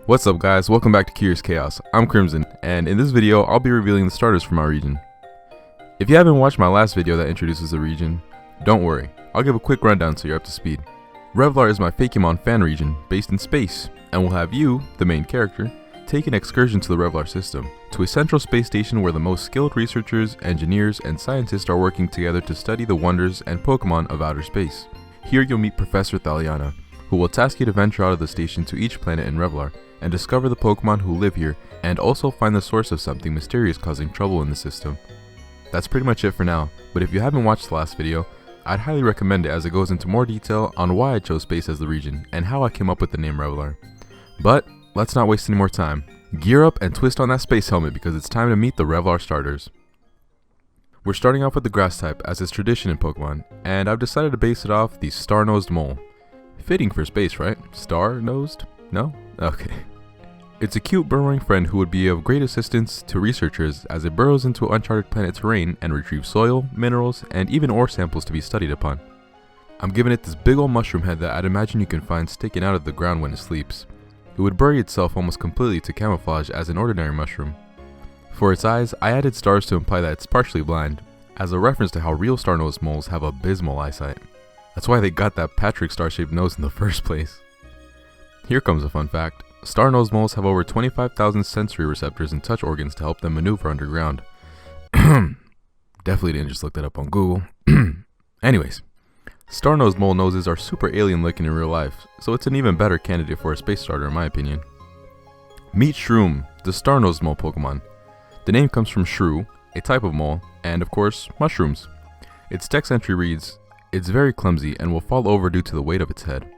What's up guys, welcome back to Curious Chaos. I'm Crimson, and in this video I'll be revealing the starters from our region. If you haven't watched my last video that introduces the region, don't worry, I'll give a quick rundown so you're up to speed. Revlar is my Fakemon fan region, based in space, and will have you, the main character, take an excursion to the Revlar system, to a central space station where the most skilled researchers, engineers, and scientists are working together to study the wonders and Pokemon of outer space. Here you'll meet Professor Thaliana, who will task you to venture out of the station to each planet in Revlar, and discover the Pokemon who live here, and also find the source of something mysterious causing trouble in the system. That's pretty much it for now, but if you haven't watched the last video, I'd highly recommend it as it goes into more detail on why I chose space as the region, and how I came up with the name Revlar. But, let's not waste any more time. Gear up and twist on that space helmet because it's time to meet the Revlar starters. We're starting off with the grass type as is tradition in Pokemon, and I've decided to base it off the star-nosed mole. Fitting for space, right? Star-nosed? No? Okay. It's a cute burrowing friend who would be of great assistance to researchers as it burrows into uncharted planet terrain and retrieves soil, minerals, and even ore samples to be studied upon. I'm giving it this big ol' mushroom head that I'd imagine you can find sticking out of the ground when it sleeps. It would bury itself almost completely to camouflage as an ordinary mushroom. For its eyes, I added stars to imply that it's partially blind, as a reference to how real star-nosed moles have abysmal eyesight. That's why they got that Patrick star-shaped nose in the first place. Here comes a fun fact. Star-nosed moles have over 25,000 sensory receptors and touch organs to help them maneuver underground. Definitely didn't just look that up on Google. Anyways, star-nosed mole noses are super alien looking in real life, so it's an even better candidate for a space starter in my opinion. Meet Shrewm, the star-nosed mole Pokemon. The name comes from shrew, a type of mole, and of course, mushrooms. Its text entry reads, "It's very clumsy and will fall over due to the weight of its head."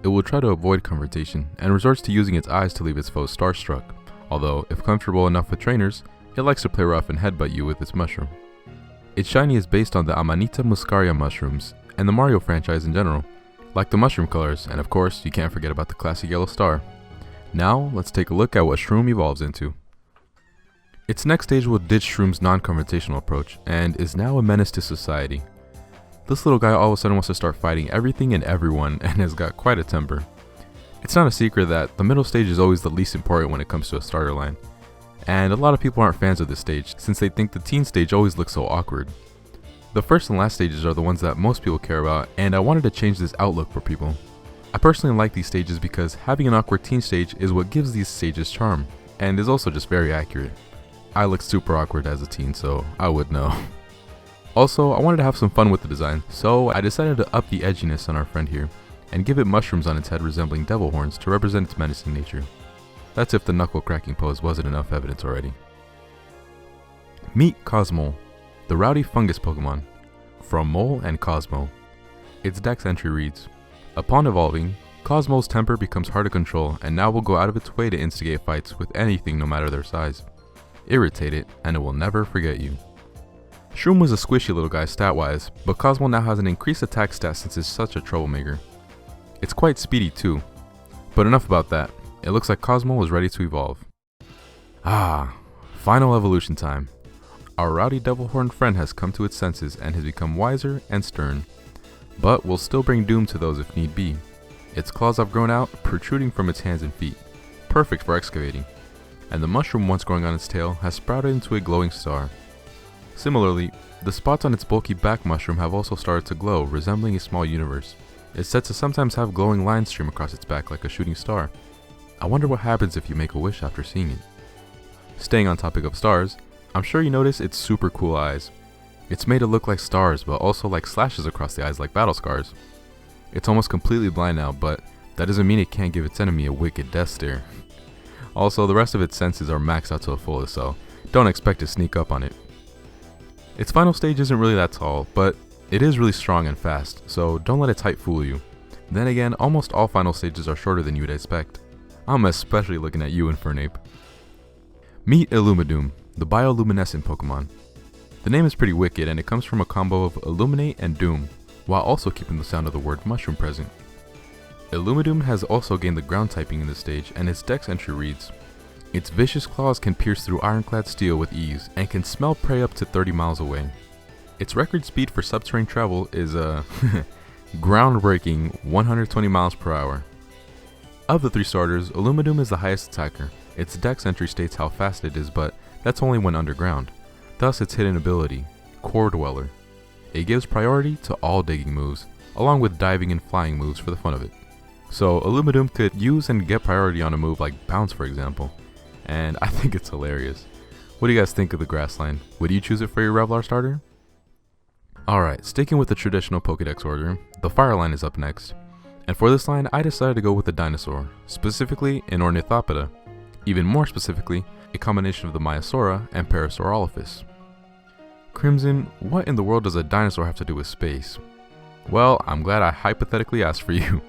It will try to avoid confrontation, and resorts to using its eyes to leave its foes starstruck, although, if comfortable enough with trainers, it likes to play rough and headbutt you with its mushroom. Its shiny is based on the Amanita muscaria mushrooms, and the Mario franchise in general, like the mushroom colors, and of course, you can't forget about the classic yellow star. Now, let's take a look at what Shrewm evolves into. Its next stage will ditch Shroom's non-confrontational approach, and is now a menace to society. This little guy all of a sudden wants to start fighting everything and everyone and has got quite a temper. It's not a secret that the middle stage is always the least important when it comes to a starter line, and a lot of people aren't fans of this stage since they think the teen stage always looks so awkward. The first and last stages are the ones that most people care about, and I wanted to change this outlook for people. I personally like these stages because having an awkward teen stage is what gives these stages charm, and is also just very accurate. I look super awkward as a teen, so I would know. Also, I wanted to have some fun with the design, so I decided to up the edginess on our friend here, and give it mushrooms on its head resembling devil horns to represent its menacing nature. That's if the knuckle cracking pose wasn't enough evidence already. Meet Cosmole, the rowdy fungus Pokemon, from Mole and Cosmo. Its dex entry reads, "Upon evolving, Cosmole's temper becomes hard to control and now will go out of its way to instigate fights with anything no matter their size. Irritate it, and it will never forget you." Shrewm was a squishy little guy stat-wise, but Cosmole now has an increased attack stat since it's such a troublemaker. It's quite speedy too. But enough about that, it looks like Cosmole is ready to evolve. Final evolution time. Our rowdy devil horn friend has come to its senses and has become wiser and stern, but will still bring doom to those if need be. Its claws have grown out, protruding from its hands and feet, perfect for excavating, and the mushroom once growing on its tail has sprouted into a glowing star. Similarly, the spots on its bulky back mushroom have also started to glow, resembling a small universe. It's said to sometimes have glowing lines stream across its back like a shooting star. I wonder what happens if you make a wish after seeing it. Staying on topic of stars, I'm sure you notice its super cool eyes. It's made to look like stars, but also like slashes across the eyes like battle scars. It's almost completely blind now, but that doesn't mean it can't give its enemy a wicked death stare. Also, the rest of its senses are maxed out to the fullest, so don't expect to sneak up on it. Its final stage isn't really that tall, but it is really strong and fast, so don't let its height fool you. Then again, almost all final stages are shorter than you would expect. I'm especially looking at you, Infernape. Meet Illumadoom, the bioluminescent Pokemon. The name is pretty wicked and it comes from a combo of illuminate and doom, while also keeping the sound of the word mushroom present. Illumadoom has also gained the ground typing in this stage, and its dex entry reads, "Its vicious claws can pierce through ironclad steel with ease, and can smell prey up to 30 miles away. Its record speed for subterranean travel is a groundbreaking 120 miles per hour. Of the 3 starters, Illumadoom is the highest attacker. Its dex entry states how fast it is, but that's only when underground. Thus its hidden ability, Core Dweller. It gives priority to all digging moves, along with diving and flying moves for the fun of it. So Illumadoom could use and get priority on a move like Bounce, for example, and I think it's hilarious. What do you guys think of the grass line? Would you choose it for your Revlar starter? Alright, sticking with the traditional Pokédex order, the fire line is up next. And for this line, I decided to go with a dinosaur, specifically an Ornithopoda. Even more specifically, a combination of the Maiasaura and Pyrosoar. Crimson, what in the world does a dinosaur have to do with space? Well, I'm glad I hypothetically asked for you.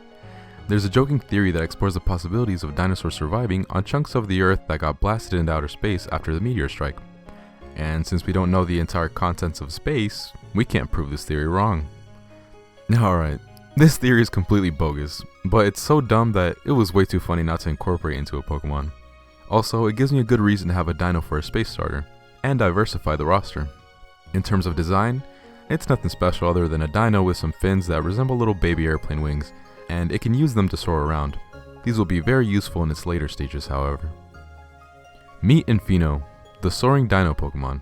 There's a joking theory that explores the possibilities of dinosaurs surviving on chunks of the Earth that got blasted into outer space after the meteor strike. And since we don't know the entire contents of space, we can't prove this theory wrong. Alright, this theory is completely bogus, but it's so dumb that it was way too funny not to incorporate into a Pokemon. Also, it gives me a good reason to have a dino for a space starter, and diversify the roster. In terms of design, it's nothing special other than a dino with some fins that resemble little baby airplane wings, and it can use them to soar around. These will be very useful in its later stages, however. Meet Infino, the soaring dino Pokemon.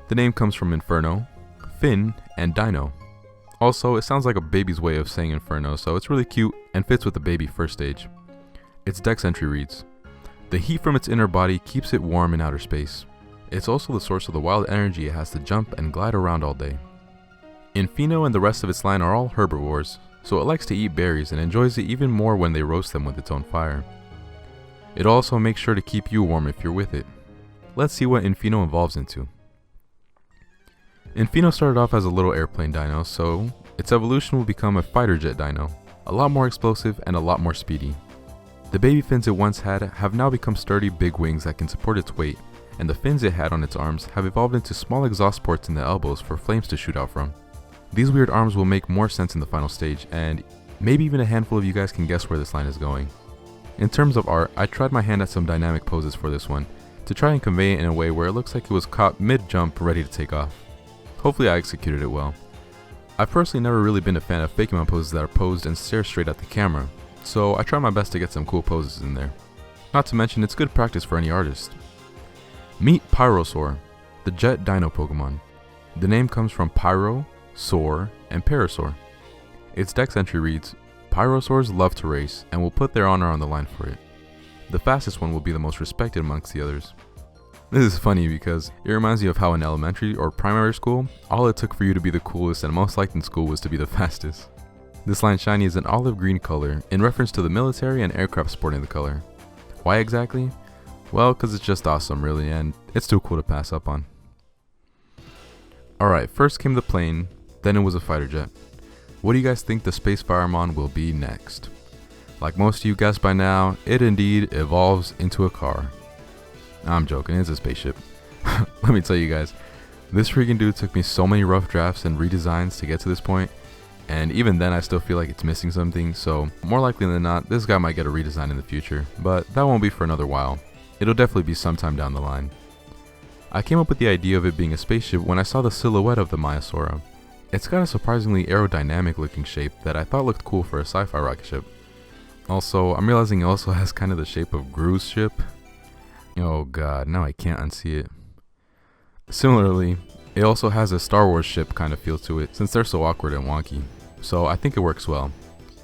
The name comes from Inferno, Fin, and Dino. Also, it sounds like a baby's way of saying Inferno, so it's really cute and fits with the baby first stage. Its dex entry reads, the heat from its inner body keeps it warm in outer space. It's also the source of the wild energy it has to jump and glide around all day. Infino and the rest of its line are all herbivores, so it likes to eat berries and enjoys it even more when they roast them with its own fire. It also makes sure to keep you warm if you're with it. Let's see what Infino evolves into. Infino started off as a little airplane dino, so its evolution will become a fighter jet dino, a lot more explosive and a lot more speedy. The baby fins it once had have now become sturdy big wings that can support its weight, and the fins it had on its arms have evolved into small exhaust ports in the elbows for flames to shoot out from. These weird arms will make more sense in the final stage, and maybe even a handful of you guys can guess where this line is going. In terms of art, I tried my hand at some dynamic poses for this one, to try and convey it in a way where it looks like it was caught mid-jump ready to take off. Hopefully I executed it well. I've personally never really been a fan of Fakemon poses that are posed and stare straight at the camera, so I try my best to get some cool poses in there. Not to mention it's good practice for any artist. Meet Pyrosoar, the jet dino Pokemon. The name comes from Pyro, Soar, and Pyrosoar. Its dex entry reads, Pyrosaurs love to race and will put their honor on the line for it. The fastest one will be the most respected amongst the others. This is funny because it reminds me of how in elementary or primary school, all it took for you to be the coolest and most liked in school was to be the fastest. This line shiny is an olive green color in reference to the military and aircraft sporting the color. Why exactly? Well, because it's just awesome really, and it's too cool to pass up on. Alright, first came the plane, then it was a fighter jet. What do you guys think the Space Fireman will be next? Like most of you guessed by now, it indeed evolves into a car. I'm joking, it's a spaceship. Let me tell you guys, this freaking dude took me so many rough drafts and redesigns to get to this point, and even then I still feel like it's missing something, so more likely than not, this guy might get a redesign in the future, but that won't be for another while. It'll definitely be sometime down the line. I came up with the idea of it being a spaceship when I saw the silhouette of the Maiasaura. It's got a surprisingly aerodynamic looking shape that I thought looked cool for a sci-fi rocket ship. Also, I'm realizing it also has kind of the shape of Gru's ship. Oh god, now I can't unsee it. Similarly, it also has a Star Wars ship kind of feel to it since they're so awkward and wonky, so I think it works well.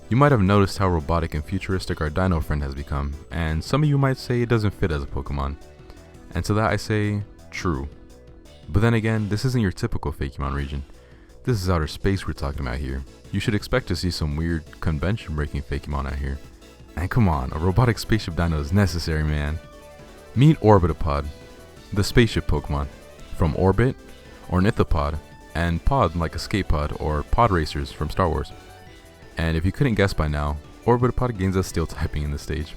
You might have noticed how robotic and futuristic our dino friend has become, and some of you might say it doesn't fit as a Pokemon. And to that I say, true. But then again, this isn't your typical Fakemon region. This is outer space we're talking about here. You should expect to see some weird convention breaking Fakemon out here. And come on, a robotic spaceship dino is necessary, man. Meet Orbitopod, the spaceship Pokemon. From Orbit, Ornithopod, and Pod like Escape Pod or Pod Racers from Star Wars. And if you couldn't guess by now, Orbitopod gains a steel typing in this stage.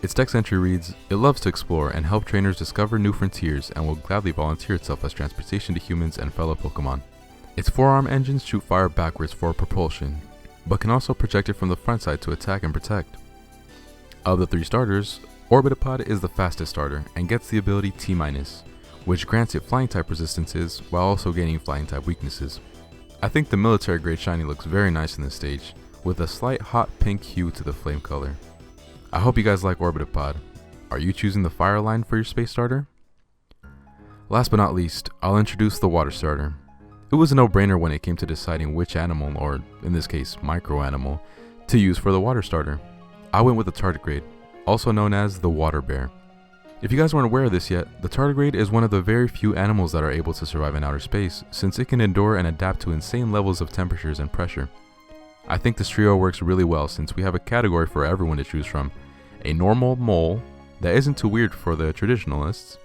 Its dex entry reads, it loves to explore and help trainers discover new frontiers and will gladly volunteer itself as transportation to humans and fellow Pokemon. Its forearm engines shoot fire backwards for propulsion, but can also project it from the front side to attack and protect. Of the 3 starters, Orbitopod is the fastest starter and gets the ability T-, which grants it flying type resistances while also gaining flying type weaknesses. I think the military grade shiny looks very nice in this stage, with a slight hot pink hue to the flame color. I hope you guys like Orbitopod. Are you choosing the fire line for your space starter? Last but not least, I'll introduce the water starter. It was a no-brainer when it came to deciding which animal, or in this case, micro-animal, to use for the water starter. I went with the tardigrade, also known as the water bear. If you guys weren't aware of this yet, the tardigrade is one of the very few animals that are able to survive in outer space, since it can endure and adapt to insane levels of temperatures and pressure. I think this trio works really well since we have a category for everyone to choose from: a normal mole that isn't too weird for the traditionalists,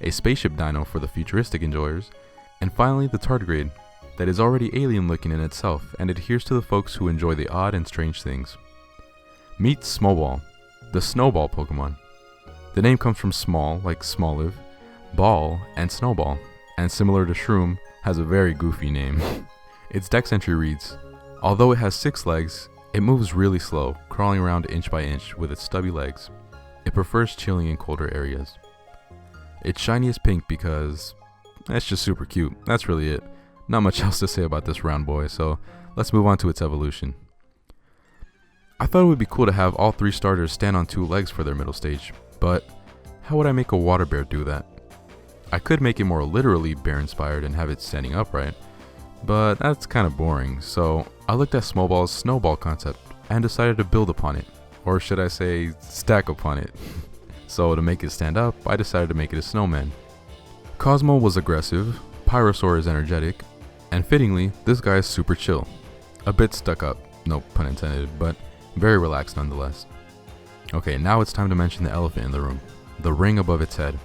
a spaceship dino for the futuristic enjoyers, and finally the tardigrade that is already alien looking in itself and adheres to the folks who enjoy the odd and strange things. Meet Smobol, the snowball Pokemon. The name comes from small, like Smoliv, ball, and snowball, and similar to Shrewm, has a very goofy name. Its dex entry reads, although it has 6 legs, it moves really slow, crawling around inch by inch with its stubby legs. It prefers chilling in colder areas. Its shiny is pink because it's just super cute. That's really it. Not much else to say about this round boy, so let's move on to its evolution. I thought it would be cool to have all 3 starters stand on 2 legs for their middle stage, but how would I make a water bear do that? I could make it more literally bear inspired and have it standing upright, but that's kind of boring, so I looked at Smobol's snowball concept and decided to build upon it, or should I say stack upon it. So to make it stand up, I decided to make it a snowman. Cosmole was aggressive, Pyrosoar is energetic, and fittingly, this guy is super chill. A bit stuck up, no pun intended, but very relaxed nonetheless. Okay, now it's time to mention the elephant in the room, the ring above its head.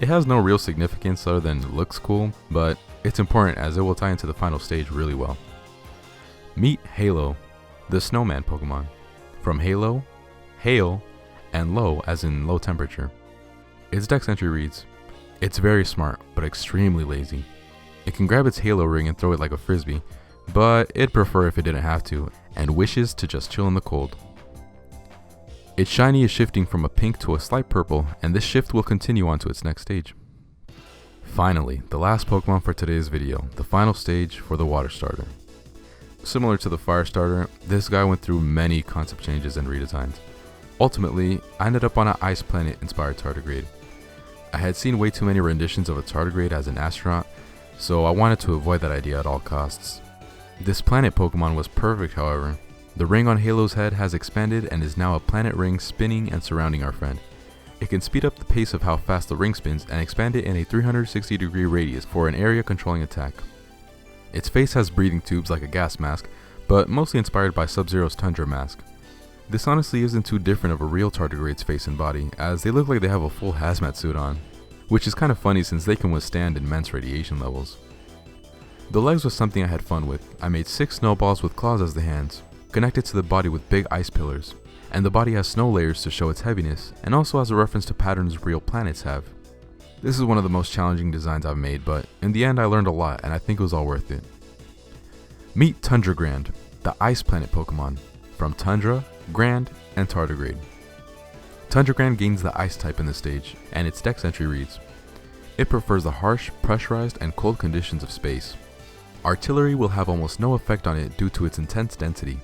It has no real significance other than it looks cool, but it's important as it will tie into the final stage really well. Meet Haillow, the snowman Pokemon. From Haillow, hail, and low as in low temperature. Its dex entry reads, it's very smart, but extremely lazy. It can grab its halo ring and throw it like a frisbee, but it'd prefer if it didn't have to, and wishes to just chill in the cold. Its shiny is shifting from a pink to a slight purple, and this shift will continue on to its next stage. Finally, the last Pokemon for today's video, the final stage for the water starter. Similar to the fire starter, this guy went through many concept changes and redesigns. Ultimately, I ended up on an ice planet inspired tardigrade. I had seen way too many renditions of a tardigrade as an astronaut, so I wanted to avoid that idea at all costs. This planet Pokemon was perfect, however. The ring on Haillow's head has expanded and is now a planet ring spinning and surrounding our friend. It can speed up the pace of how fast the ring spins and expand it in a 360-degree radius for an area controlling attack. Its face has breathing tubes like a gas mask, but mostly inspired by Sub-Zero's Tundra mask. This honestly isn't too different of a real tardigrade's face and body, as they look like they have a full hazmat suit on, which is kind of funny since they can withstand immense radiation levels. The legs was something I had fun with. I made 6 snowballs with claws as the hands, connected to the body with big ice pillars, and the body has snow layers to show its heaviness, and also has a reference to patterns real planets have. This is one of the most challenging designs I've made, but in the end I learned a lot and I think it was all worth it. Meet Tundrigrand, the ice planet Pokemon, from Tundra, Grand, and Tardigrade. Tundrigrand gains the ice type in this stage, and its dex entry reads, it prefers the harsh, pressurized, and cold conditions of space. Artillery will have almost no effect on it due to its intense density.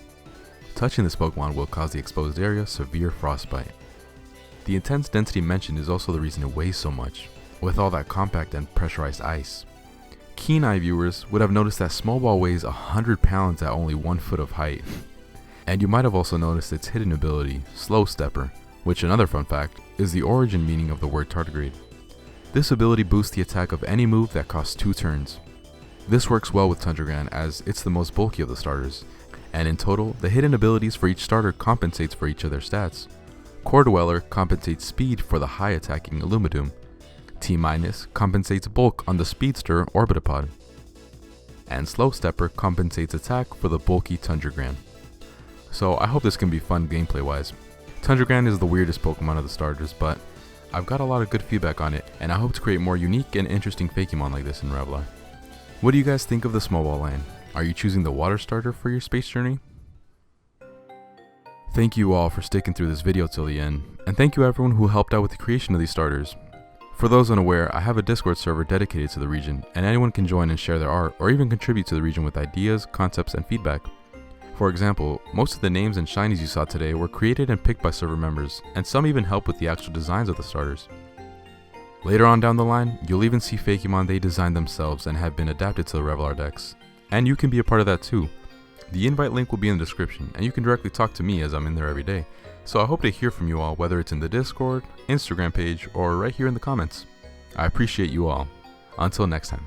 Touching this Pokemon will cause the exposed area severe frostbite. The intense density mentioned is also the reason it weighs so much, with all that compact and pressurized ice. Keen eye viewers would have noticed that Smobol weighs 100 pounds at only 1 foot of height. And you might have also noticed its hidden ability, Slow Stepper, which, another fun fact, is the origin meaning of the word tardigrade. This ability boosts the attack of any move that costs 2 turns. This works well with Tundrigrand as it's the most bulky of the starters, and in total, the hidden abilities for each starter compensates for each of their stats. Core Dweller compensates speed for the high attacking Illumadoom. T- compensates bulk on the speedster Orbitopod. And Slow Stepper compensates attack for the bulky Tundrigrand. So I hope this can be fun gameplay wise. Tundrigrand is the weirdest Pokemon of the starters, but I've got a lot of good feedback on it, and I hope to create more unique and interesting Fakemon like this in Revlar. What do you guys think of the Smobol line? Are you choosing the water starter for your space journey? Thank you all for sticking through this video till the end, and thank you everyone who helped out with the creation of these starters. For those unaware, I have a Discord server dedicated to the region, and anyone can join and share their art or even contribute to the region with ideas, concepts, and feedback. For example, most of the names and shinies you saw today were created and picked by server members, and some even help with the actual designs of the starters. Later on down the line, you'll even see Fakemon they designed themselves and have been adapted to the Revlar decks. And you can be a part of that too. The invite link will be in the description, and you can directly talk to me as I'm in there every day. So I hope to hear from you all, whether it's in the Discord, Instagram page, or right here in the comments. I appreciate you all. Until next time.